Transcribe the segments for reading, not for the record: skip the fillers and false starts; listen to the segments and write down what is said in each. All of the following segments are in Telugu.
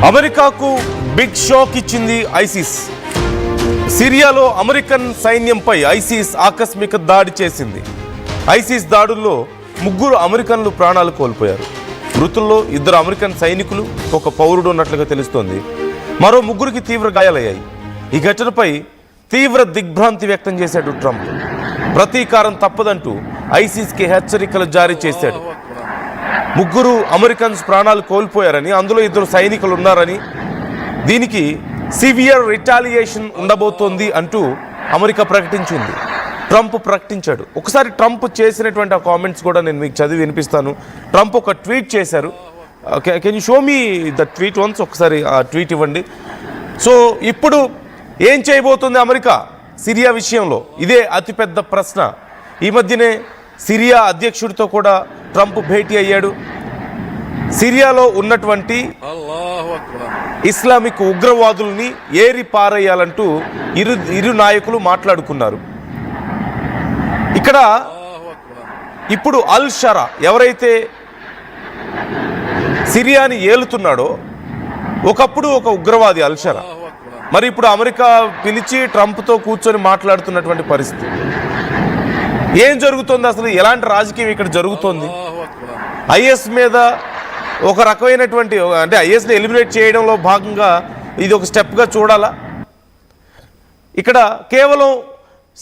అమెరికాకు బిగ్ షాక్ ఇచ్చింది ఐసిస్. సిరియాలో అమెరికన్ సైన్యంపై ఐసిస్ ఆకస్మిక దాడి చేసింది. ఐసిస్ దాడుల్లో 3 అమెరికన్లు ప్రాణాలు కోల్పోయారు. మృతుల్లో 2 అమెరికన్ సైనికులు, ఒక పౌరుడు ఉన్నట్లుగా తెలుస్తోంది. మరో 3కి తీవ్ర గాయాలయ్యాయి. ఈ ఘటనపై తీవ్ర దిగ్భ్రాంతి వ్యక్తం చేశాడు ట్రంప్. ప్రతీకారం తప్పదంటూ ఐసిస్కి హెచ్చరికలు జారీ చేశాడు. 3 అమెరికన్స్ ప్రాణాలు కోల్పోయారని, అందులో 2 సైనికులు ఉన్నారని, దీనికి సివియర్ రిటాలియేషన్ ఉండబోతోంది అంటూ అమెరికా ప్రకటించింది. ట్రంప్ ప్రకటించాడు. ఒకసారి ట్రంప్ చేసినటువంటి ఆ కామెంట్స్ కూడా నేను మీకు చదివి వినిపిస్తాను. ట్రంప్ ఒక ట్వీట్ చేశారు. Can you show me the tweet once? ఒకసారి ఆ ట్వీట్ ఇవ్వండి. సో ఇప్పుడు ఏం చేయబోతుంది అమెరికా సిరియా విషయంలో? ఇదే అతిపెద్ద ప్రశ్న. ఈ మధ్యనే సిరియా అధ్యక్షుడితో కూడా ట్రంప్ భేటీ అయ్యాడు. సిరియాలో ఉన్నటువంటి ఇస్లామిక్ ఉగ్రవాదుల్ని ఏరి పారేయాలంటూ ఇరు నాయకులు మాట్లాడుకున్నారు. ఇక్కడ ఇప్పుడు అల్ షరా ఎవరైతే సిరియాని ఏలుతున్నాడో, ఒకప్పుడు ఒక ఉగ్రవాది అల్ షరా. మరి ఇప్పుడు అమెరికా పిలిచి ట్రంప్తో కూర్చొని మాట్లాడుతున్నటువంటి పరిస్థితి. ఏం జరుగుతుంది అసలు? ఎలాంటి రాజకీయం ఇక్కడ జరుగుతోంది? ఐఎస్ మీద ఒక రకమైనటువంటి, అంటే ఐఎస్ని ఎలిమినేట్ చేయడంలో భాగంగా ఇది ఒక స్టెప్గా చూడాలా? ఇక్కడ కేవలం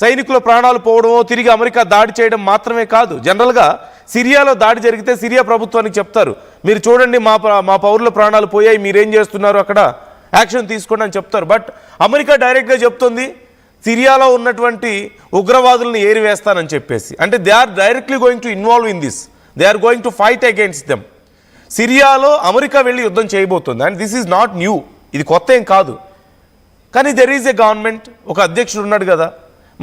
సైనికుల ప్రాణాలు పోవడమో, తిరిగి అమెరికా దాడి చేయడం మాత్రమే కాదు. జనరల్గా సిరియాలో దాడి జరిగితే సిరియా ప్రభుత్వానికి చెప్తారు, మీరు చూడండి మా పౌరుల ప్రాణాలు పోయాయి, మీరేం చేస్తున్నారు, అక్కడ యాక్షన్ తీసుకోండి అని చెప్తారు. బట్ అమెరికా డైరెక్ట్గా చెప్తుంది సిరియాలో ఉన్నటువంటి ఉగ్రవాదులను ఏరివేస్తానని చెప్పేసి. అంటే they are directly going to involve in this, they are going to fight against them. సిరియాలో అమెరికా వెళ్ళి యుద్ధం చేయబోతుంది. And this is not new, ఇది కొత్త ఏం కాదు. కానీ దెర్ ఈజ్ ఎ గవర్నమెంట్, ఒక అధ్యక్షుడు ఉన్నాడు కదా.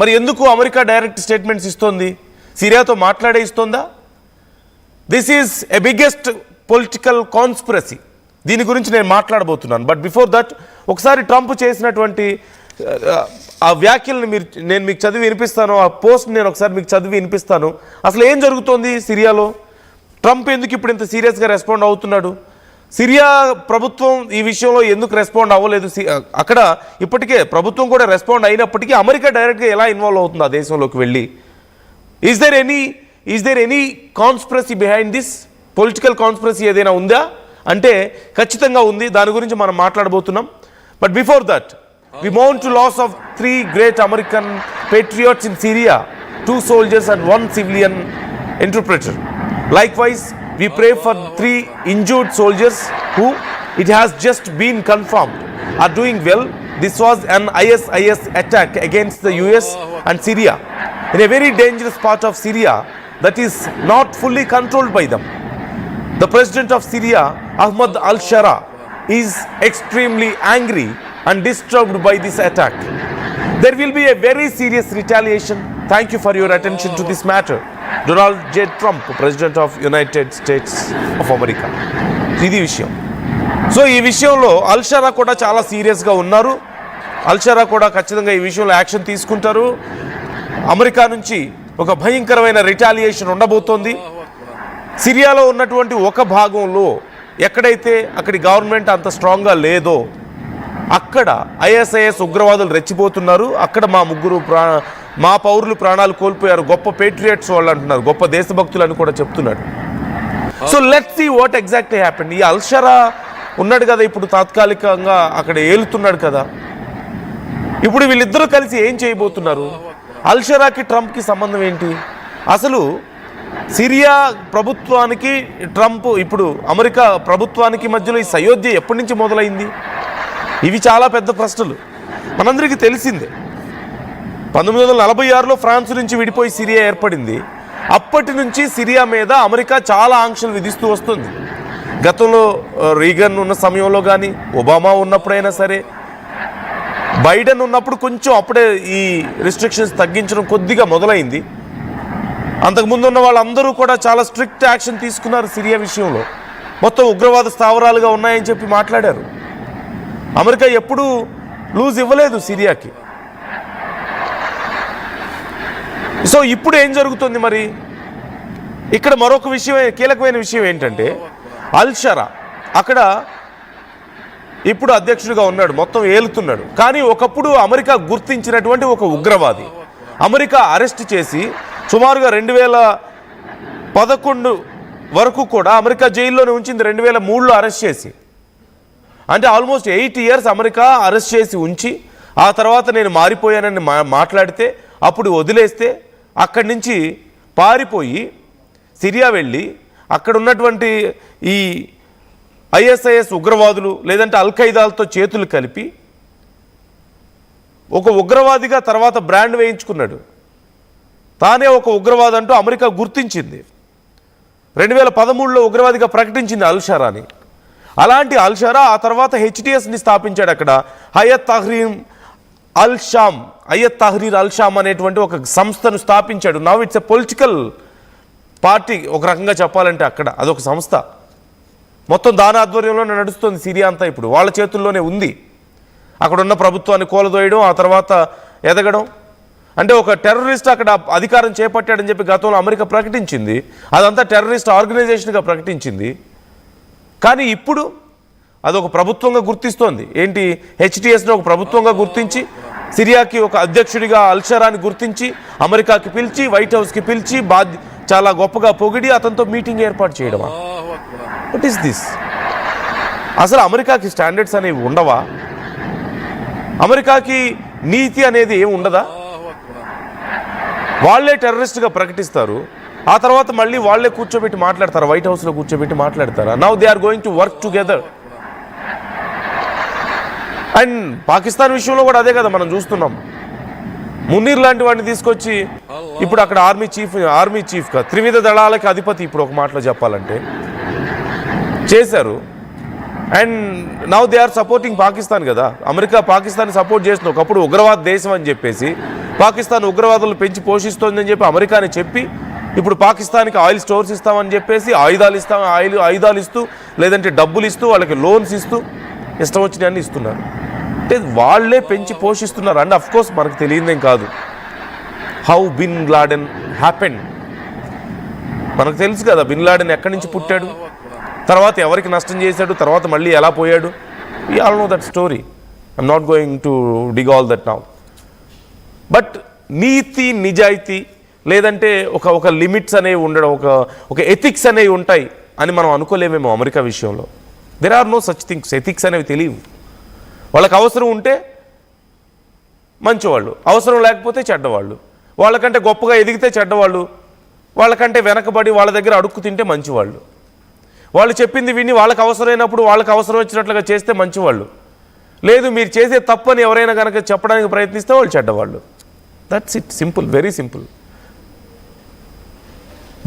మరి ఎందుకు అమెరికా డైరెక్ట్ స్టేట్మెంట్స్ ఇస్తోంది? సిరియాతో మాట్లాడే ఇస్తోందా? This is a biggest political conspiracy. దీని గురించి నేను మాట్లాడబోతున్నాను. బట్ బిఫోర్ దట్ ఒకసారి ట్రంప్ చేసినటువంటి ఆ వ్యాఖ్యలను నేను మీకు చదివి వినిపిస్తాను. ఆ పోస్ట్ నేను ఒకసారి మీకు చదివి వినిపిస్తాను. అసలు ఏం జరుగుతోంది సిరియాలో? ట్రంప్ ఎందుకు ఇప్పుడు ఇంత సీరియస్గా రెస్పాండ్ అవుతున్నాడు? సిరియా ప్రభుత్వం ఈ విషయంలో ఎందుకు రెస్పాండ్ అవ్వలేదు? అక్కడ ఇప్పటికే ప్రభుత్వం కూడా రెస్పాండ్ అయినప్పటికీ అమెరికా డైరెక్ట్గా ఎలా ఇన్వాల్వ్ అవుతుంది ఆ దేశంలోకి వెళ్ళి? Is there any conspiracy behind this? Political conspiracy ఏదైనా ఉందా అంటే ఖచ్చితంగా ఉంది. దాని గురించి మనం మాట్లాడబోతున్నాం. But before that we mourn to loss of 3 great American patriots in Syria, 2 soldiers and 1 civilian interpreter. Likewise, we pray for 3 injured soldiers who, it has just been confirmed, are doing well. This was an ISIS attack against the US and Syria in a very dangerous part of Syria that is not fully controlled by them. The president of Syria, Ahmad al-Shara, is extremely angry and disturbed by this attack. There will be a very serious retaliation. Thank you for your attention to this matter. Donald J. Trump, President of United States of America. ఇది విషయం. సో ఈ విషయంలో అల్ షరా కూడా చాలా సీరియస్గా ఉన్నారు. అల్ షరా కూడా ఖచ్చితంగా ఈ విషయంలో యాక్షన్ తీసుకుంటారు. అమెరికా నుంచి ఒక భయంకరమైన రిటాలియేషన్ ఉండబోతోంది. సిరియాలో ఉన్నటువంటి ఒక భాగంలో ఎక్కడైతే అక్కడి గవర్నమెంట్ అంత స్ట్రాంగ్గా లేదో అక్కడ ఐఎస్ఐఎస్ ఉగ్రవాదులు రెచ్చిపోతున్నారు. అక్కడ మా పౌరులు ప్రాణాలు కోల్పోయారు, గొప్ప పేట్రియట్స్ వాళ్ళు అంటున్నారు, గొప్ప దేశభక్తులు అని కూడా చెప్తున్నాడు. So let's see what exactly happened. ఈ అల్ షరా ఉన్నాడు కదా, ఇప్పుడు తాత్కాలికంగా అక్కడ ఏలుతున్నాడు కదా. ఇప్పుడు వీళ్ళిద్దరూ కలిసి ఏం చేయబోతున్నారు? అల్ షరాకి ట్రంప్కి సంబంధం ఏంటి? అసలు సిరియా ప్రభుత్వానికి ట్రంప్, ఇప్పుడు అమెరికా ప్రభుత్వానికి మధ్యలో ఈ సయోధ్య ఎప్పటి నుంచి మొదలైంది? ఇవి చాలా పెద్ద ప్రశ్నలు. మనందరికీ తెలిసిందే 1946లో ఫ్రాన్స్ నుంచి విడిపోయి సిరియా ఏర్పడింది. అప్పటి నుంచి సిరియా మీద అమెరికా చాలా ఆంక్షలు విధిస్తూ వస్తుంది. గతంలో రీగన్ ఉన్న సమయంలో కానీ, ఒబామా ఉన్నప్పుడైనా సరే, బైడెన్ ఉన్నప్పుడు కొంచెం అప్పుడే ఈ రిస్ట్రిక్షన్స్ తగ్గించడం కొద్దిగా మొదలైంది. అంతకుముందు ఉన్న వాళ్ళందరూ కూడా చాలా స్ట్రిక్ట్ యాక్షన్ తీసుకున్నారు సిరియా విషయంలో. మొత్తం ఉగ్రవాద స్థావరాలుగా ఉన్నాయని చెప్పి మాట్లాడారు. అమెరికా ఎప్పుడూ లూజ్ ఇవ్వలేదు సిరియాకి. సో ఇప్పుడు ఏం జరుగుతుంది మరి? ఇక్కడ మరొక విషయం, కీలకమైన విషయం ఏంటంటే అల్ షరా అక్కడ ఇప్పుడు అధ్యక్షుడిగా ఉన్నాడు, మొత్తం ఏలుతున్నాడు. కానీ ఒకప్పుడు అమెరికా గుర్తించినటువంటి ఒక ఉగ్రవాది అమెరికా అరెస్ట్ చేసి సుమారుగా 2011 వరకు కూడా అమెరికా జైల్లోనే ఉంచింది. 2003లో అరెస్ట్ చేసి, అంటే ఆల్మోస్ట్ 8 years అమెరికా అరెస్ట్ చేసి ఉంచి ఆ తర్వాత నేను మారిపోయానని మాట్లాడితే అప్పుడు వదిలేస్తే అక్కడి నుంచి పారిపోయి సిరియా వెళ్ళి అక్కడ ఉన్నటువంటి ఈ ఐఎస్ఐఎస్ ఉగ్రవాదులు లేదంటే అల్ఖైదాలతో చేతులు కలిపి ఒక ఉగ్రవాదిగా తర్వాత బ్రాండ్ వేయించుకున్నాడు. తానే ఒక ఉగ్రవాది అంటూ అమెరికా గుర్తించింది. 2013లో ఉగ్రవాదిగా ప్రకటించింది అల్షరాని. అలాంటి అల్షరా ఆ తర్వాత హెచ్టిఎస్ని స్థాపించాడు. అక్కడ హయత్ తహ్రీర్ అల్ షామ్ అనేటువంటి ఒక సంస్థను స్థాపించాడు. Now it's a political party ఒక రకంగా చెప్పాలంటే. అక్కడ అదొక సంస్థ, మొత్తం దాని ఆధ్వర్యంలోనే నడుస్తుంది. సిరియా అంతా ఇప్పుడు వాళ్ళ చేతుల్లోనే ఉంది. అక్కడ ఉన్న ప్రభుత్వాన్ని కూలదోయడం, ఆ తర్వాత ఎదగడం. అంటే ఒక టెర్రరిస్ట్ అక్కడ అధికారం చేపట్టాడని చెప్పి గతంలో అమెరికా ప్రకటించింది. అదంతా టెర్రరిస్ట్ ఆర్గనైజేషన్గా ప్రకటించింది. కానీ ఇప్పుడు అదొక ప్రభుత్వంగా గుర్తిస్తోంది. ఏంటి, హెచ్టిఎస్ని ఒక ప్రభుత్వంగా గుర్తించి సిరియాకి ఒక అధ్యక్షుడిగా అల్షరాని గుర్తించి అమెరికాకి పిలిచి వైట్ హౌస్కి పిలిచి చాలా గొప్పగా పొగిడి అతనితో మీటింగ్ ఏర్పాటు చేయడమా? What is this? అసలు అమెరికాకి స్టాండర్డ్స్ అనేవి ఉండవా? అమెరికాకి నీతి అనేది ఏమి ఉండదా? వాళ్లే టెర్రరిస్ట్గా ప్రకటిస్తారు, ఆ తర్వాత మళ్ళీ వాళ్లే కూర్చోబెట్టి మాట్లాడతారా? వైట్ హౌస్లో కూర్చోబెట్టి మాట్లాడతారా? Now they are going to work together. And Pakistan విషయంలో కూడా అదే కదా మనం చూస్తున్నాం. మునీర్ లాంటి వాడిని తీసుకొచ్చి ఇప్పుడు అక్కడ ఆర్మీ చీఫ్గా త్రివిధ దళాలకి అధిపతి ఇప్పుడు ఒక మాటలో చెప్పాలంటే చేశారు. And now they are supporting Pakistan కదా. అమెరికా పాకిస్తాన్ సపోర్ట్ చేస్తుంది. ఒకప్పుడు ఉగ్రవాద దేశం అని చెప్పేసి పాకిస్తాన్ ఉగ్రవాదులు పెంచి పోషిస్తోందని చెప్పి అమెరికాని చెప్పి ఇప్పుడు పాకిస్తాన్కి ఆయిల్ స్టోర్స్ ఇస్తామని చెప్పేసి ఆయుధాలు ఇస్తూ లేదంటే డబ్బులు ఇస్తూ వాళ్ళకి లోన్స్ ఇస్తూ ఇష్టం వచ్చినవన్నీ ఇస్తున్నారు. అంటే వాళ్ళే పెంచి పోషిస్తున్నారు. అండ్ అఫ్ కోర్స్ మనకు తెలియదేం కాదు హౌ బిన్ లాడెన్ హ్యాపెండ్. మనకు తెలుసు కదా బిన్ లాడెన్ ఎక్కడి నుంచి పుట్టాడు, తర్వాత ఎవరికి నష్టం చేశాడు, తర్వాత మళ్ళీ ఎలా పోయాడు. We all know that story. I'm not going to dig all that now. But నీతి నిజాయితీ లేదంటే ఒక లిమిట్స్ అనేవి ఉండడం, ఒక ఎథిక్స్ అనేవి ఉంటాయి అని మనం అనుకోలేమేమో అమెరికా విషయంలో. There are no such things. Ethics అనేవి తెలియవు. వాళ్ళకి అవసరం ఉంటే మంచివాళ్ళు, అవసరం లేకపోతే చెడ్డవాళ్ళు. వాళ్ళకంటే గొప్పగా ఎదిగితే చెడ్డవాళ్ళు, వాళ్ళకంటే వెనకబడి వాళ్ళ దగ్గర అడుక్కు తింటే మంచివాళ్ళు. వాళ్ళు చెప్పింది విని వాళ్ళకి అవసరమైనప్పుడు వాళ్ళకి అవసరం వచ్చినట్లుగా చేస్తే మంచివాళ్ళు. లేదు మీరు చేసే తప్పని ఎవరైనా కనుక చెప్పడానికి ప్రయత్నిస్తే వాళ్ళు చెడ్డవాళ్ళు. That's it, simple, very simple.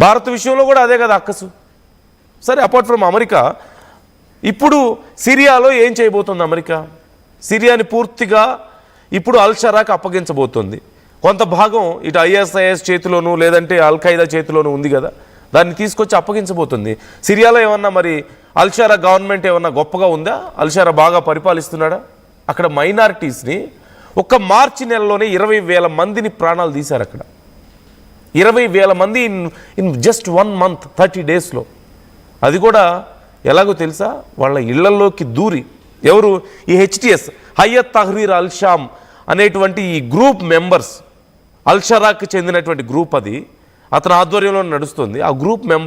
Bharat విషయంలో కూడా అదే కదా అక్కసు. సరే, అపార్ట్ ఫ్రమ్ అమెరికా, ఇప్పుడు సిరియాలో ఏం చేయబోతుంది అమెరికా? సిరియాని పూర్తిగా ఇప్పుడు అల్షరాకి అప్పగించబోతుంది. కొంత భాగం ఇటు ఐఎస్ఐఎస్ చేతిలోనూ లేదంటే అల్ఖైదా చేతిలోనూ ఉంది కదా, దాన్ని తీసుకొచ్చి అప్పగించబోతుంది. సిరియాలో ఏమన్నా మరి అల్షరా గవర్నమెంట్ ఏమన్నా గొప్పగా ఉందా? అల్షరా బాగా పరిపాలిస్తున్నాడా? అక్కడ మైనారిటీస్ని ఒక్క మార్చి నెలలోనే 20,000 మందిని ప్రాణాలు తీశారు. అక్కడ 20,000 మంది ఇన్ జస్ట్ 1 month 30 daysలో. అది కూడా ఎలాగో తెలుసా? వాళ్ళ ఇళ్లలోకి దూరి. ఎవరు? ఈ HTS Hayat Tahrir al Sham అనేటువంటి ఈ గ్రూప్ మెంబర్స్, అల్షరాకి చెందినటువంటి గ్రూప్, అది అతని ఆధ్వర్యంలో నడుస్తుంది. ఆ గ్రూప్ మెంబర్